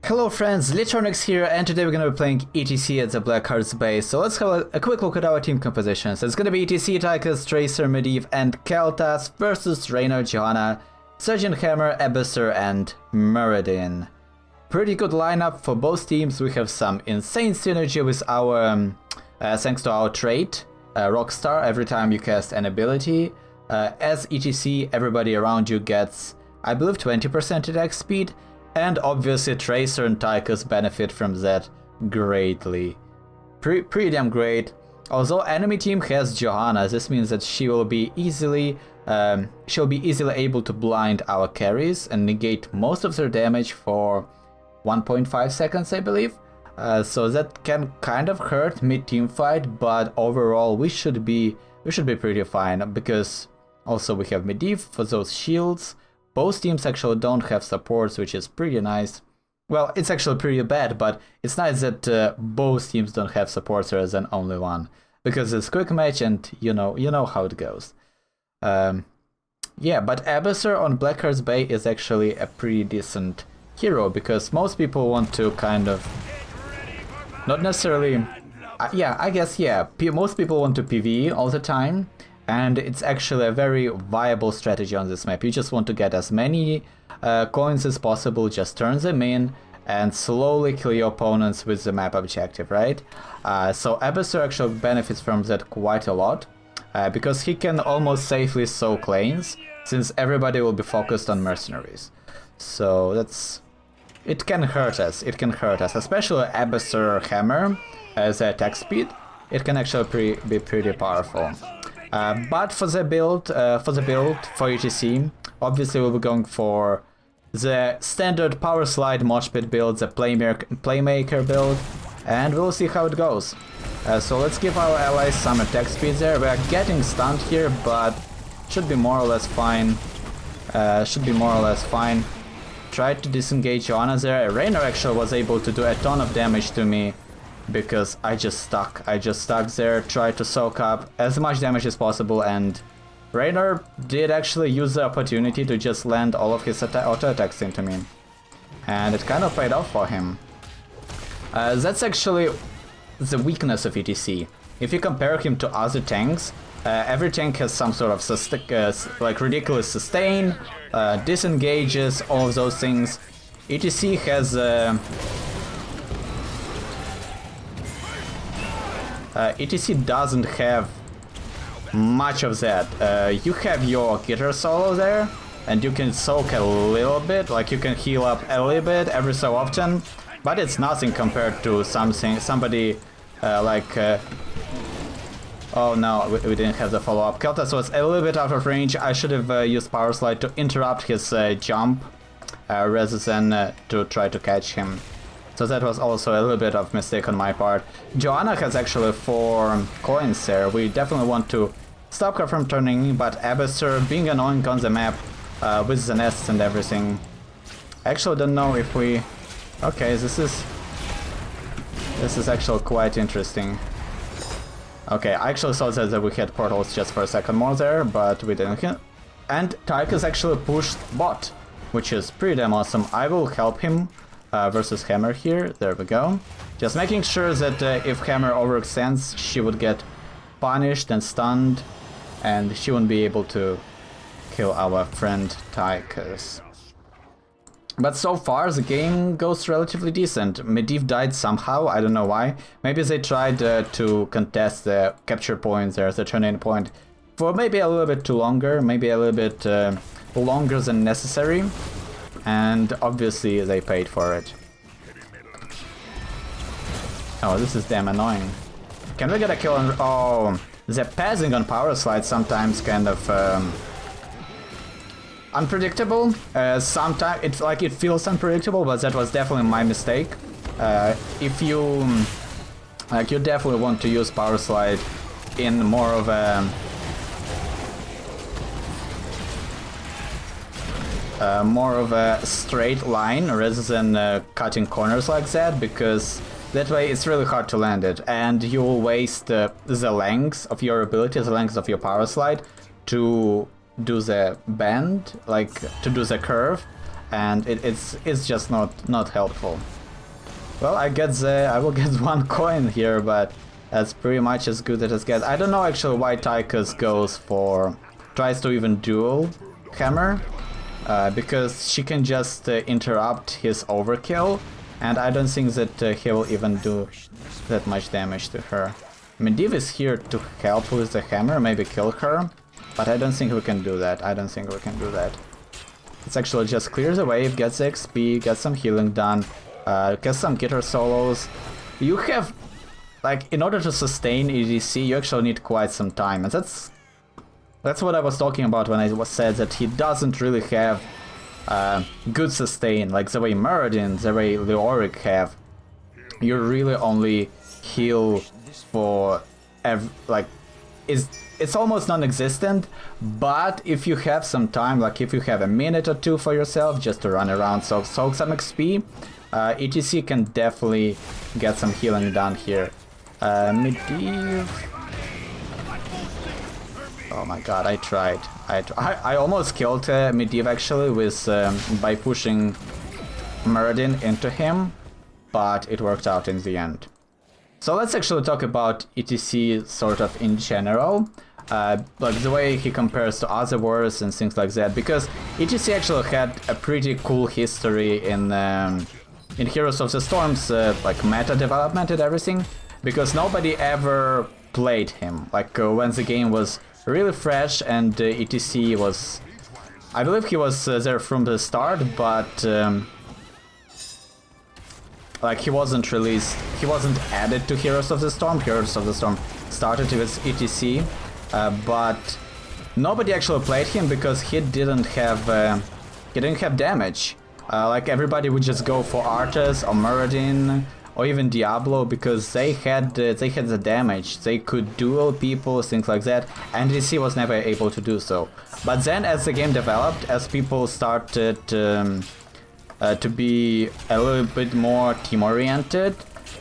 Hello friends, Litronix here, and today we're gonna be playing E.T.C at the Black Heart's base. So let's have a quick look at our team compositions. It's gonna be E.T.C, Tychus, Tracer, Medivh, and Keltas versus Raynor, Johanna, Sergeant Hammer, Abyssur, and Muradin. Pretty good lineup for both teams. We have some insane synergy with our, thanks to our trait, Rockstar, every time you cast an ability. As E.T.C, everybody around you gets, I believe, 20% attack speed. And obviously Tracer and Tychus benefit from that greatly. Pretty damn great. Although enemy team has Johanna, this means that she'll be easily able to blind our carries and negate most of their damage for 1.5 seconds, I believe. So that can kind of hurt mid-team fight, but overall we should be pretty fine, because also we have Medivh for those shields. Both teams actually don't have supports, which is pretty nice. Well, it's actually pretty bad, but it's nice that both teams don't have supports rather than only one, because it's a quick match and you know how it goes. Yeah, but Abyssur on Black Heart's Bay is actually a pretty decent hero, because most people want to kind of, not necessarily, yeah, I guess, yeah, most people want to PvE all the time. And it's actually a very viable strategy on this map. You just want to get as many coins as possible, just turn them in, and slowly kill your opponents with the map objective, right? So Abyssur actually benefits from that quite a lot, because he can almost safely soak lanes, since everybody will be focused on mercenaries. So it can hurt us, especially Abyssur Hammer as attack speed. It can actually be pretty powerful. But for the build for E.T.C, obviously we'll be going for the standard power slide Mosh Pit build, the playmaker build, and we'll see how it goes. So let's give our allies some attack speed there. We are getting stunned here, but should be more or less fine. Tried to disengage Johanna there. Raynor actually was able to do a ton of damage to me, because I just stuck there, tried to soak up as much damage as possible, and Raynor did actually use the opportunity to just land all of his auto attacks into me. And it kind of paid off for him. That's actually the weakness of E.T.C. If you compare him to other tanks, every tank has some sort of like ridiculous sustain, disengages, all of those things. E.T.C has E.T.C doesn't have much of that. You have your guitar solo there, and you can soak a little bit, like you can heal up a little bit every so often, but it's nothing compared to somebody like... oh no, we didn't have the follow-up. Keltas was a little bit out of range. I should have used Power Slide to interrupt his jump, rather than to try to catch him. So that was also a little bit of mistake on my part. Johanna has actually 4 coins there. We definitely want to stop her from turning in, but Abyssur being annoying on the map with the nests and everything. I actually don't know if we... Okay, this is actually quite interesting. Okay, I actually thought that we had portals just for a second more there, but we didn't. And Tychus actually pushed bot, which is pretty damn awesome. I will help him versus Hammer here. There we go. Just making sure that if Hammer overextends, she would get punished and stunned, and she wouldn't be able to kill our friend Tychus. But so far the game goes relatively decent. Medivh died somehow, I don't know why. Maybe they tried to contest the capture point there, the turn-in point, for maybe a little bit too longer, maybe a little bit longer than necessary. And obviously they paid for it. Oh, this is damn annoying. Can we get a kill on... Oh, the passing on power slide sometimes kind of unpredictable. Sometimes it's like it feels unpredictable, but that was definitely my mistake. If you like, you definitely want to use power slide in more of a straight line rather than cutting corners like that, because that way it's really hard to land it, and you will waste the length of your ability, the length of your power slide, to do the bend, like to do the curve, and it's just not helpful. Well, I will get 1 coin here, but that's pretty much as good as it gets. I don't know actually why Tychus tries to even duel Hammer, because she can just interrupt his overkill, and I don't think that he will even do that much damage to her. Medivh is here to help with the hammer, maybe kill her, but I don't think we can do that. It's actually just clears the wave, gets the XP, gets some healing done, gets some guitar solos. You have, like, in order to sustain E.T.C, you actually need quite some time, and that's what I was talking about when I said that he doesn't really have good sustain, like the way Muradin, the way Leoric have. You really only heal for it's almost non-existent, but if you have some time, like if you have a minute or two for yourself just to run around, soak some XP, E.T.C can definitely get some healing done here. Medivh... Oh my god, I tried. I almost killed Medivh actually with by pushing Muradin into him, but it worked out in the end. So let's actually talk about E.T.C sort of in general, like the way he compares to other wars and things like that, because E.T.C actually had a pretty cool history in Heroes of the Storm's like meta development and everything, because nobody ever played him, like when the game was really fresh and E.T.C was... I believe he was there from the start, but like he wasn't released, he wasn't added to Heroes of the Storm. Heroes of the Storm started with E.T.C, but nobody actually played him because he didn't have damage. Like everybody would just go for Arthas or Muradin or even Diablo because they had the damage. They could duel people, things like that, and E.T.C was never able to do so. But then as the game developed, as people started to be a little bit more team-oriented,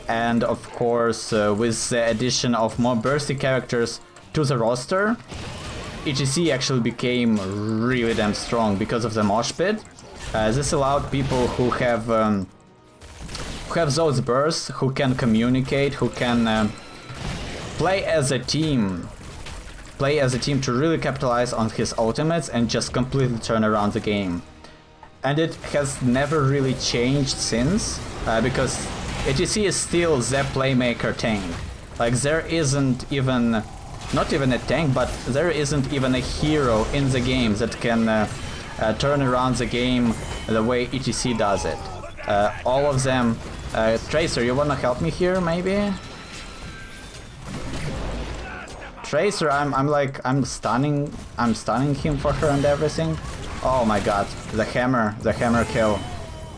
and of course with the addition of more bursty characters to the roster, E.T.C actually became really damn strong because of the Mosh Pit. This allowed people who have those bursts, who can communicate, who can play as a team to really capitalize on his ultimates and just completely turn around the game. And it has never really changed since, because E.T.C is still the playmaker tank. Like there isn't even, not even a tank, but there isn't even a hero in the game that can turn around the game the way E.T.C does it. All of them. Tracer, you wanna help me here, maybe? Tracer, I'm stunning him for her and everything. Oh my god, the hammer kill.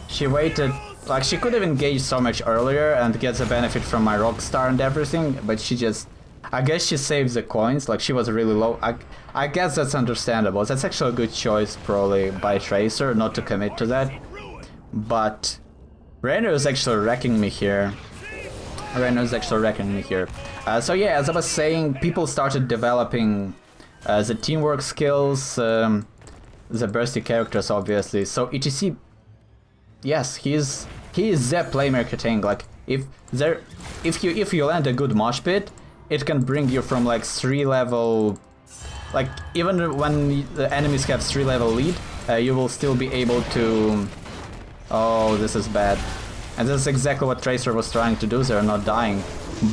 She waited, like she could have engaged so much earlier and get the benefit from my Rockstar and everything, but she just, I guess she saved the coins, like she was really low. I guess that's understandable. That's actually a good choice probably by Tracer not to commit to that. But Reiner is actually wrecking me here. So yeah, as I was saying, people started developing the teamwork skills, the bursty characters obviously. So E.T.C, yes, he is the playmaker tank. Like if you land a good Mosh Pit, it can bring you from like 3 level, like even when the enemies have 3 level lead, you will still be able to... Oh, this is bad. And this is exactly what Tracer was trying to do there, not dying.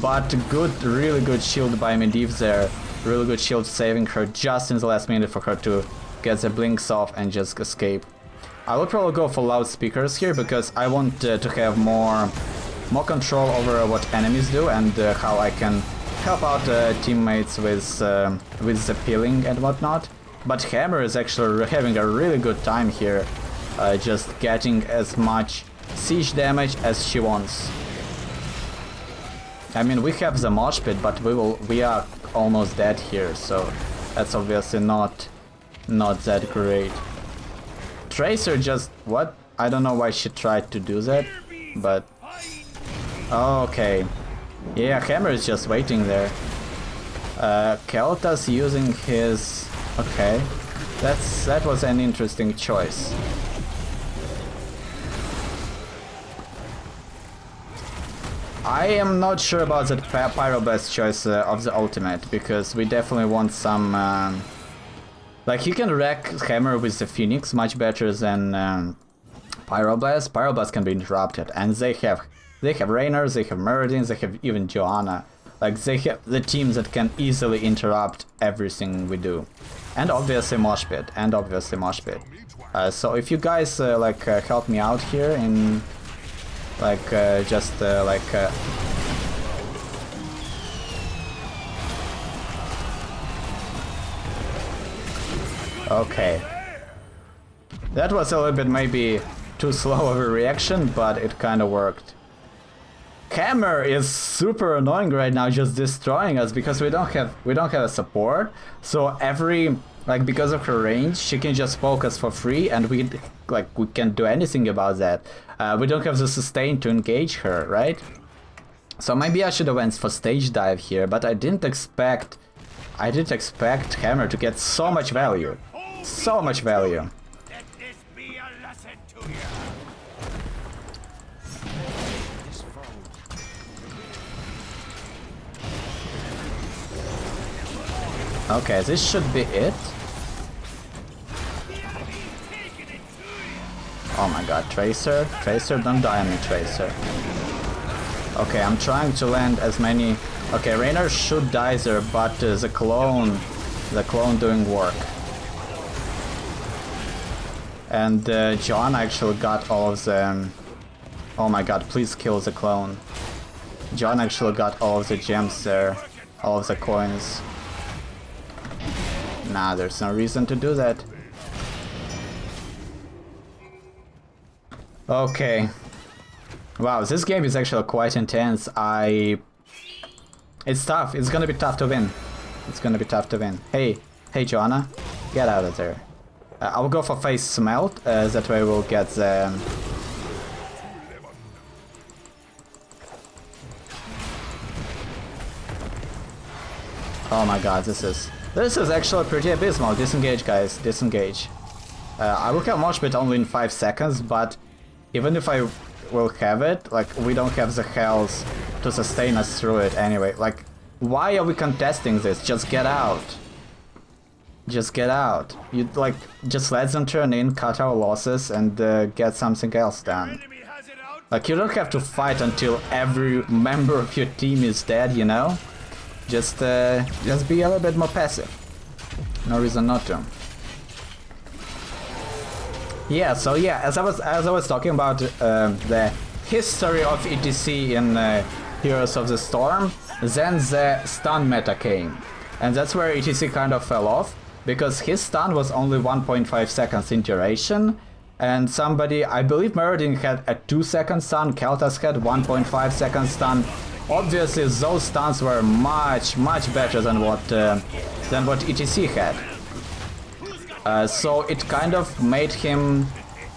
But good, really good shield by Medivh there. Really good shield saving her just in the last minute for her to get the blinks off and just escape. I will probably go for loudspeakers here because I want to have more control over what enemies do and how I can help out teammates with the peeling and whatnot. But Hammer is actually having a really good time here, just getting as much siege damage as she wants. I mean, we have the Mosh Pit, but we are almost dead here, so that's obviously not that great. Tracer just... what? I don't know why she tried to do that, but... okay. Yeah, Hammer is just waiting there. Kelta's using his... okay. That was an interesting choice. I am not sure about that Pyroblast choice of the ultimate, because we definitely want some... like, you can wreck Hammer with the Phoenix much better than Pyroblast. Pyroblast can be interrupted, and they have Raynor, they have Meridian, they have even Johanna. Like, they have the teams that can easily interrupt everything we do. And obviously Mosh Pit, so if you guys help me out here in okay. That was a little bit maybe too slow of a reaction, but it kind of worked. Hammer is super annoying right now, just destroying us because we don't have a support. So because of her range, she can just focus for free, and we can't do anything about that. We don't have the sustain to engage her, right? So maybe I should have went for stage dive here, but I didn't expect Hammer to get so much value. So much value. Let this be a lesson to you. Okay, this should be it. Oh my god, Tracer. Tracer, don't die on me, Tracer. Okay, I'm trying to land as many... Okay, Raynor should die there, but the clone doing work. And John actually got all of them. Oh my god, please kill the clone. John actually got all of the gems there, all of the coins. Nah, there's no reason to do that. Okay. Wow, this game is actually quite intense. It's tough. It's gonna be tough to win. It's gonna be tough to win. Hey, Joanna, get out of there. I'll go for face Smelt. That way we'll get the... Oh my god, this is actually pretty abysmal. Disengage, guys. Disengage. I will have Mosh Pit only in 5 seconds, but even if I will have it, we don't have the health to sustain us through it anyway. Why are we contesting this? Just get out. Just get out. You just let them turn in, cut our losses, and get something else done. You don't have to fight until every member of your team is dead, you know? Just be a little bit more passive. No reason not to. Yeah, so yeah, as I was talking about the history of E.T.C in Heroes of the Storm, then the stun meta came. And that's where E.T.C kind of fell off, because his stun was only 1.5 seconds in duration, and somebody, I believe Meridian had a 2-second stun, Keltas had 1.5 second stun. Obviously those stuns were much better than what E.T.C had. So it kind of made him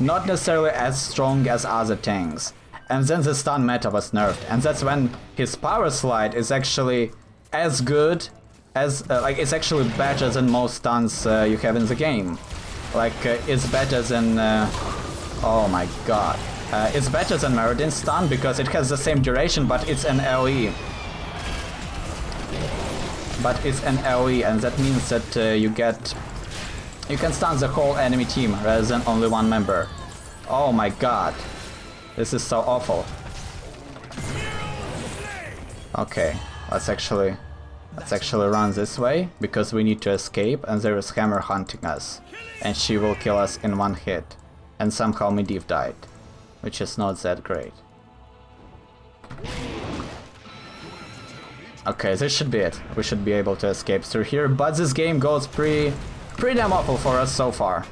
not necessarily as strong as other tanks. And then the stun meta was nerfed, and that's when his power slide is actually as good as it's actually better than most stuns you have in the game. It's better than oh my god. It's better than Meridian's stun because it has the same duration, but it's an LE. And that means that you can stun the whole enemy team rather than only one member. Oh my god. This is so awful. Okay, let's actually run this way, because we need to escape, and there is Hammer hunting us. And she will kill us in one hit. And somehow Medivh died, which is not that great. Okay, this should be it. We should be able to escape through here, but this game goes pretty damn awful for us so far.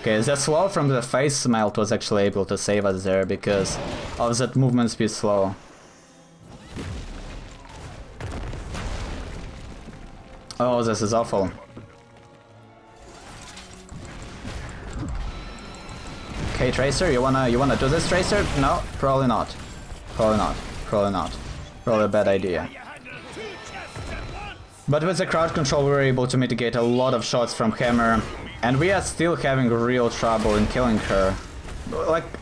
Okay, the slow from the face Smelt was actually able to save us there because of that movement speed slow. Oh, this is awful. Okay, Tracer, you wanna do this, Tracer? No, probably not. Probably not. Probably not. Probably a bad idea. But with the crowd control we were able to mitigate a lot of shots from Hammer, and we are still having real trouble in killing her.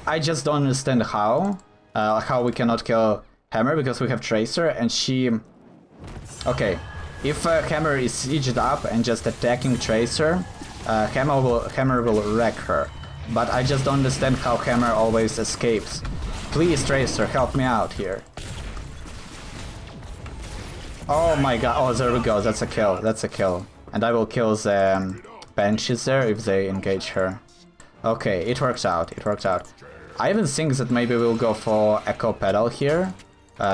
I just don't understand how we cannot kill Hammer because we have Tracer and she... Okay, if Hammer is sieged up and just attacking Tracer, Hammer will wreck her. But I just don't understand how Hammer always escapes. Please, Tracer, help me out here. Oh my god, oh there we go, that's a kill, that's a kill. And I will kill the Banshees there if they engage her. Okay, it works out, it worked out. I even think that maybe we'll go for Echo Pedal here,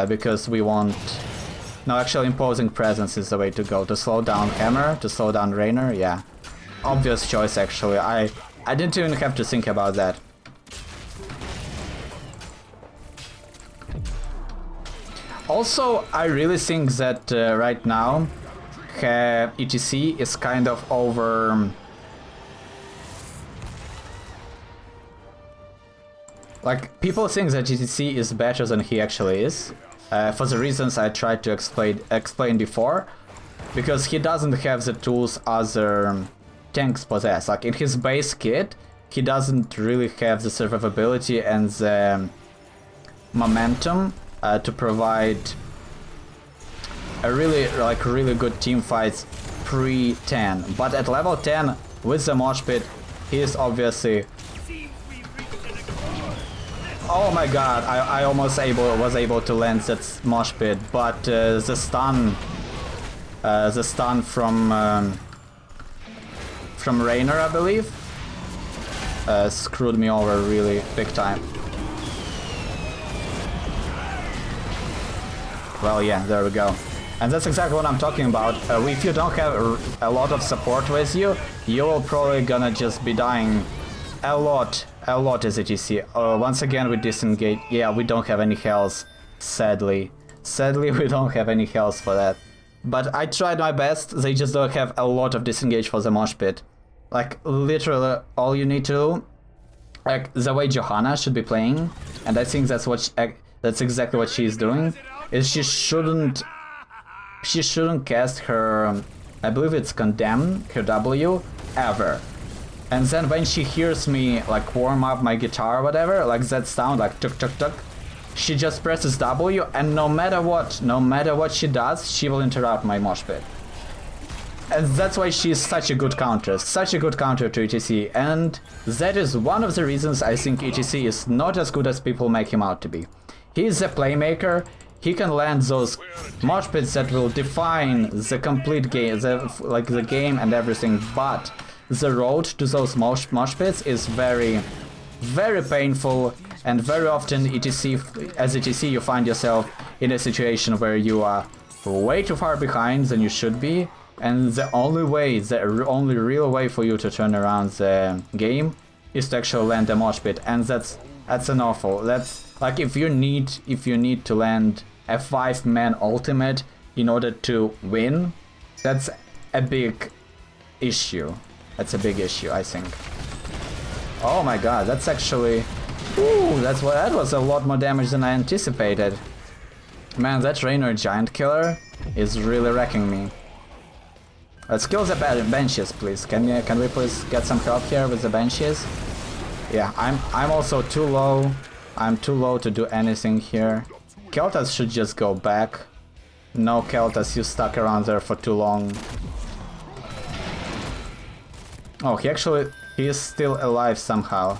because we want... No, actually Imposing Presence is the way to go, to slow down Hammer, to slow down Raynor, yeah. Obvious choice actually, I didn't even have to think about that. Also, I really think that right now E.T.C is kind of over... Like, people think that E.T.C is better than he actually is, for the reasons I tried to explain before, because he doesn't have the tools other tanks possess. Like, in his base kit, he doesn't really have the survivability and the momentum to provide a really good team fights pre-10. But at level 10, with the Mosh Pit, he is obviously... Oh my god, I almost was able to land that Mosh Pit, but the stun from Raynor, I believe, screwed me over really big time. Well, yeah, there we go. And that's exactly what I'm talking about. If you don't have a lot of support with you, you're probably gonna just be dying a lot as E.T.C. Once again, we disengage. Yeah, we don't have any health, sadly. Sadly, we don't have any health for that. But I tried my best, they just don't have a lot of disengage for the Mosh Pit. Like, literally, all you need to do, like, the way Johanna should be playing, and I think that's exactly what she's doing, is she shouldn't cast her, I believe it's Condemn, her W, ever. And then when she hears me like warm up my guitar or whatever, like that sound, like tuk tuk tuk, she just presses W, and no matter what she does, she will interrupt my Mosh Pit. And that's why she's such a good counter to E.T.C, and that is one of the reasons I think E.T.C is not as good as people make him out to be. He's a playmaker, he can land those Mosh Pits that will define the complete game, the game and everything, but the road to those mosh pits is very, very painful, and very often as E.T.C you find yourself in a situation where you are way too far behind than you should be, and the only real way for you to turn around the game is to actually land a mosh pit, and that's an awful. That's like if you need to land a 5-man ultimate in order to win, that's a big issue. That's a big issue, I think. Oh my god, that's actually... Ooh, that was a lot more damage than I anticipated. Man, that Raynor Giant Killer is really wrecking me. Let's kill the Banshees, please. Can we please get some help here with the Banshees? Yeah, I'm also too low. I'm too low to do anything here. Keltas should just go back. No, Keltas, you stuck around there for too long. Oh, he is still alive somehow.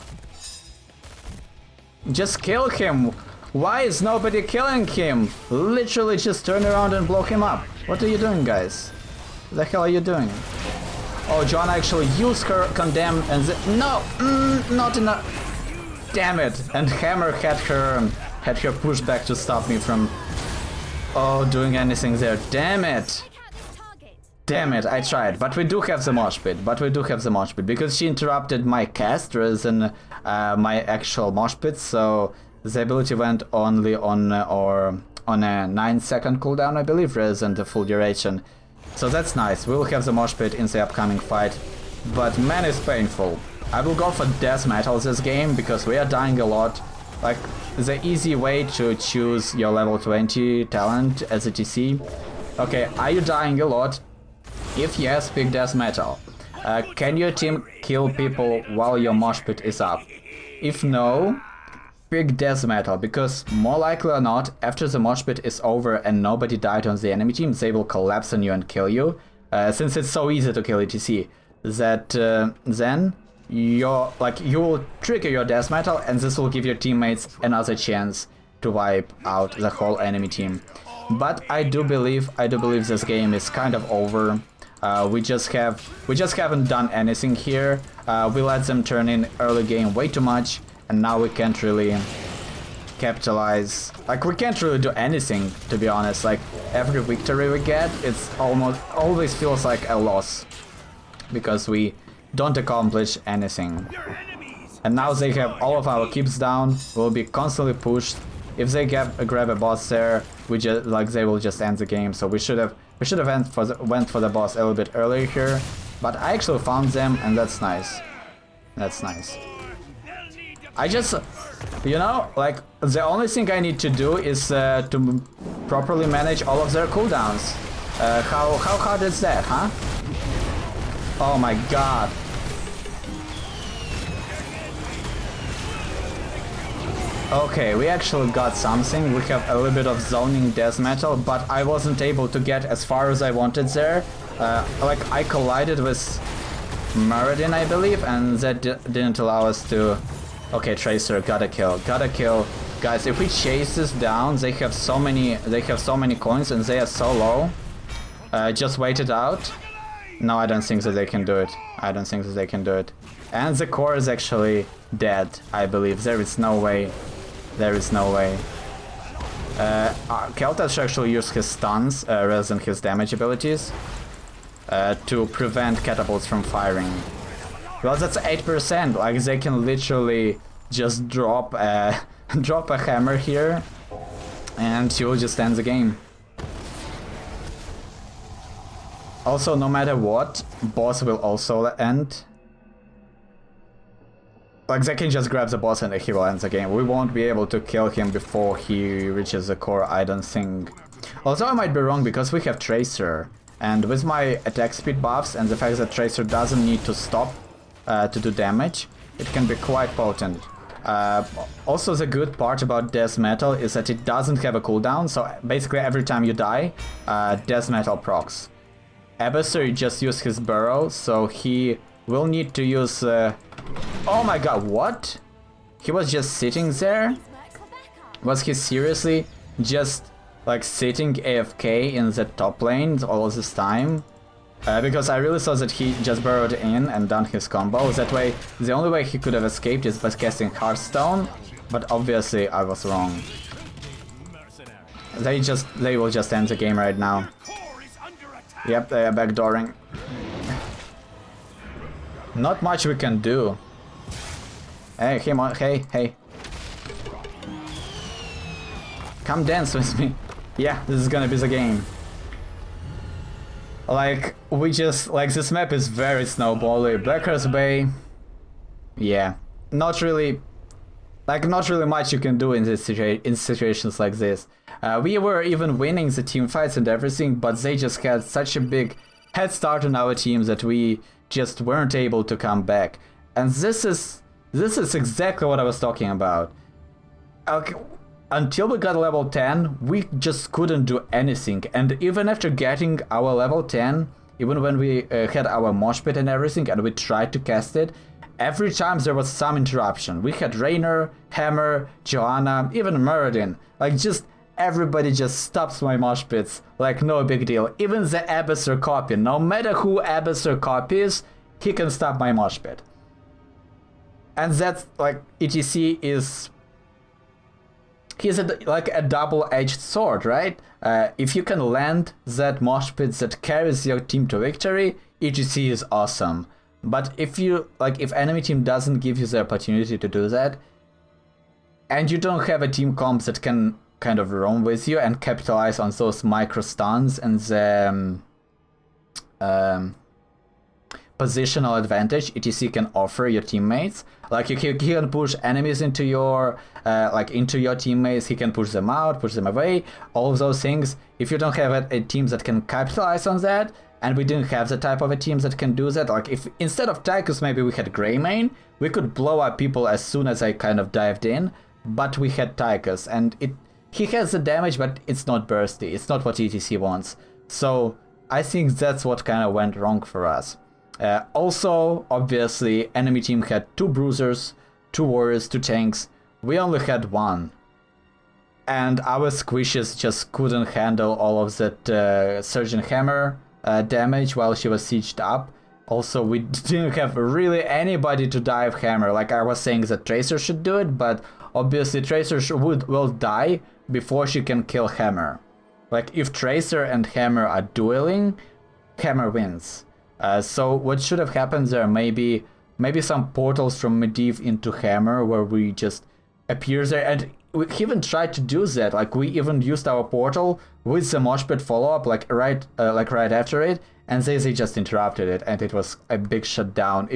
Just kill him! Why is nobody killing him? Literally just turn around and blow him up. What are you doing, guys? What the hell are you doing? Oh, John actually used her Condemn and no! Not enough! Damn it! And Hammer had her pushed back to stop me from doing anything there. Damn it! Damn it, I tried, but we do have the Mosh Pit, because she interrupted my cast rather than my actual Mosh Pit, so the ability went only on a 9-second cooldown, I believe, rather than the full duration. So that's nice, we will have the Mosh Pit in the upcoming fight, but man, it's painful. I will go for death metal this game, because we are dying a lot. Like, the easy way to choose your level 20 talent as a TC. Okay, are you dying a lot? If yes, pick death metal. Can your team kill people while your Mosh Pit is up? If no, big death metal, because more likely or not, after the Mosh Pit is over and nobody died on the enemy team, they will collapse on you and kill you. Since it's so easy to kill E.T.C, that then you will trigger your death metal, and this will give your teammates another chance to wipe out the whole enemy team. But I do believe this game is kind of over. We just haven't done anything here. We let them turn in early game way too much, and now we can't really capitalize. Like, we can't really do anything, to be honest. Like, every victory we get, it's always feels like a loss, because we don't accomplish anything. And now they have all of our keeps down. We'll be constantly pushed. If they grab a boss there, they will just end the game. So we should have went for the boss a little bit earlier here. But I actually found them, and that's nice. That's nice. I just, you know, like, the only thing I need to do is to properly manage all of their cooldowns. How hard is that, huh? Oh my god. Okay, we actually got something. We have a little bit of zoning death metal, but I wasn't able to get as far as I wanted there. Like, I collided with Muradin, I believe, and that didn't allow us to... Okay, Tracer, gotta kill. Guys, if we chase this down, they have so many coins and they are so low. Just wait it out. No, I don't think that they can do it. And the core is actually dead, I believe. There is no way. Kelta should actually use his stuns rather than his damage abilities to prevent catapults from firing. Well, that's 8%. Like, they can literally just drop a hammer here, and he will just end the game. Also, no matter what, boss will also end. Like, they can just grab the boss and he will end the game. We won't be able to kill him before he reaches the core, I don't think. Also, I might be wrong, because we have Tracer. And with my attack speed buffs and the fact that Tracer doesn't need to stop to do damage, it can be quite potent. Also, the good part about Death Metal is that it doesn't have a cooldown, so basically every time you die, Death Metal procs. Abyssur just used his burrow, so he will need to use... Oh my god, what? He was just sitting there? Was he seriously just, like, sitting AFK in the top lane all this time? Because I really thought that he just burrowed in and done his combo. That way, the only way he could have escaped is by casting Hearthstone, but obviously I was wrong. They will just end the game right now. Yep, they are backdooring. Not much we can do. Hey, hey. Come dance with me. Yeah, this is gonna be the game. Like, we just... Like, this map is very snowbally. Blackheart's Bay... Yeah. Not really... Like, not really much you can do in situations like this. We were even winning the team fights and everything, but they just had such a big head start on our team that we just weren't able to come back. And this is exactly what I was talking about. Okay, until we got level 10, we just couldn't do anything. And even after getting our level 10, even when we had our Mosh Pit and everything, and we tried to cast it, every time there was some interruption. We had Rainer, Hammer, Joanna, even Muradin. Like, just everybody just stops my Mosh Pits. Like, no big deal. Even the Abyssur copy. No matter who Abyssur copies, he can stop my Mosh Pit. And that's, like, E.T.C is... He's like a double-edged sword, right? If you can land that Mosh Pit that carries your team to victory, E.T.C is awesome. But if enemy team doesn't give you the opportunity to do that, and you don't have a team comp that can kind of roam with you and capitalize on those micro stuns and the positional advantage E.T.C can offer your teammates. Like, he can push enemies into your teammates, he can push them out, push them away, all of those things. If you don't have a team that can capitalize on that, and we didn't have the type of a team that can do that, like, if instead of Tychus maybe we had Greymane, we could blow up people as soon as I kind of dived in, but we had Tychus, and he has the damage, but it's not bursty. It's not what E.T.C wants. So I think that's what kind of went wrong for us. Also, obviously, enemy team had 2 bruisers, 2 warriors, 2 tanks. We only had 1. And our squishes just couldn't handle all of that Surgeon Hammer damage while she was sieged up. Also, we didn't have really anybody to dive Hammer. Like I was saying that Tracer should do it, but obviously Tracer will die before she can kill Hammer. Like if Tracer and Hammer are dueling, Hammer wins. So what should have happened there, maybe some portals from Medivh into Hammer where we just appear there, and we even tried to do that. Like we even used our portal with the Mosh Pit follow-up, like right after it, and they just interrupted it, and it was a big shutdown.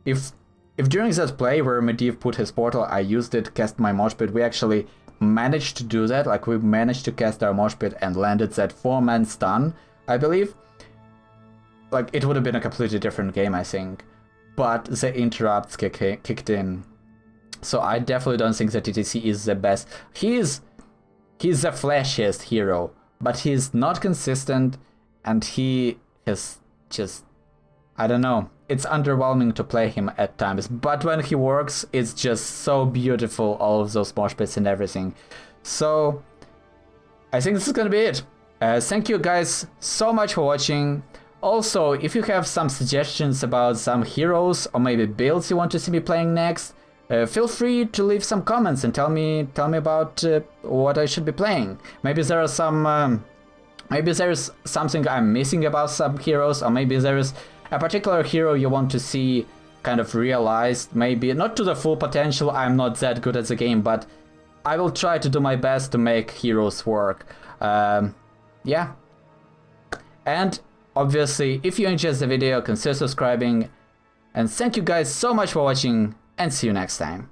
If during that play where Medivh put his portal, I used it, cast my Mosh Pit, we actually managed to do that. Like we managed to cast our Mosh Pit and landed that 4-man stun, I believe. Like it would have been a completely different game, I think. But the interrupts kicked in. So I definitely don't think that E.T.C is the best. He's the flashiest hero, but he's not consistent, and he has just, I don't know, it's underwhelming to play him at times, but when he works, it's just so beautiful, all of those mosh pits and everything. So I think this is gonna be it. Thank you guys so much for watching. Also, if you have some suggestions about some heroes or maybe builds you want to see me playing next, feel free to leave some comments and tell me about what I should be playing. Maybe there are some, maybe there's something I'm missing about some heroes, or maybe there is a particular hero you want to see kind of realized. Maybe not to the full potential. I'm not that good at the game, but I will try to do my best to make heroes work. Yeah, and obviously, if you enjoyed the video, consider subscribing. And thank you guys so much for watching, and see you next time.